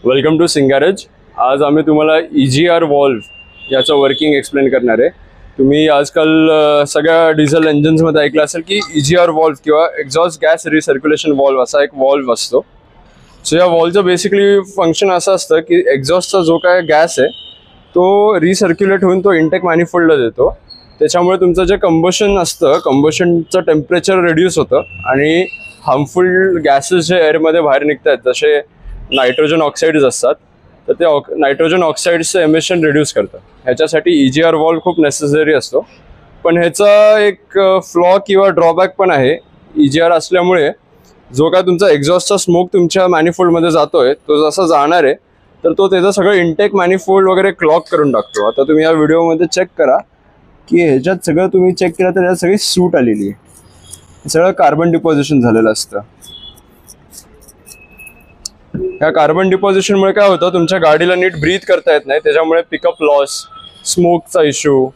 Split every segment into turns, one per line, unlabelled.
Welcome to सिंगारेज। आज आम्ही तुम्हाला EGR वॉल्व याचं वर्किंग एक्सप्लेन करणार आहे। तुम्ही आजकाल सगळ्या डिझेल इंजिन्समध्ये ऐकलं असेल की EGR वॉल्व किंवा एक्झॉस्ट गॅस रिसर्क्युलेशन वॉल्व असा एक वॉल्व असतो। सो या वॉल्वचं बेसिकली फंक्शन असं असतं की एक्झॉस्टचा जो काय गॅस आहे तो रिसर्क्युलेट होऊन तो इंटेक मॅनिफोल्डला देतो। त्याच्यामुळे तुमचं जे कंबशन असतं, कंबशनचं टेम्परेचर रिड्यूस होतं आणि हार्मफुल गॅसेस जे एअरमध्ये बाहेर निघतात, जसे नायट्रोजन ऑक्साईड्स असतात, तर ते नायट्रोजन ऑक्साईड्सचं एमिशन रिड्यूस करतं। ह्याच्यासाठी EGR वॉल्व खूप नेसेसरी असतो। पण ह्याचा एक फ्लॉ किंवा ड्रॉबॅक पण आहे। EGR असल्यामुळे जो काय तुमचा एक्झॉस्टचा स्मोक तुमच्या मॅनिफोल्डमध्ये जातोय तो जसा जाणार आहे तर तो त्याचं सगळं इंटेक मॅनिफोल्ड वगैरे क्लॉग करून टाकतो। आता तुम्ही या व्हिडिओमध्ये चेक करा की ह्याच्यात सगळं तुम्ही चेक केलं तर यात सगळी सूट आलेली आहे, सगळं कार्बन डिपॉझिशन झालेलं असतं। या कार्बन डिपॉझिशनमुळे काय होतं, तुमच्या गाडीला नीट ब्रीथ करता येत नाही, त्याच्यामुळे पिकअप लॉस, स्मोकचा इश्यू,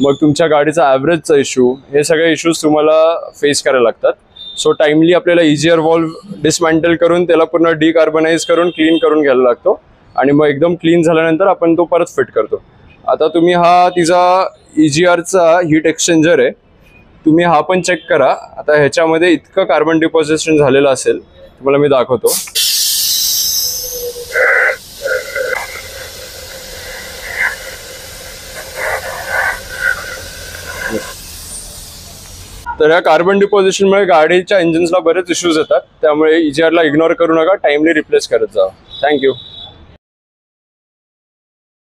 मग तुमच्या गाडीचा ॲव्हरेजचा इश्यू, हे सगळे इश्यूज तुम्हाला फेस करायला लागतात। सो टाइमली आपल्याला EGR वॉल्व डिसमॅन्टल करून त्याला पूर्ण डिकार्बनाइज करून क्लीन करून घ्यायला लागतो आणि मग एकदम क्लीन झाल्यानंतर आपण तो परत फिट करतो। आता तुम्ही हा तिचा EGRचा हीट एक्सचेंजर आहे, तुम्ही हा पण चेक करा। आता ह्याच्यामध्ये इतकं कार्बन डिपॉझिशन झालेलं असेल, तुम्हाला मी दाखवतो। तर या कार्बन डिपॉझिशनमुळे गाडीच्या इंजिन्सला बरेच इश्यूज येतात, त्यामुळे EGR ला इग्नोर करू नका, टाइमली रिप्लेस करत जा। थँक्यू।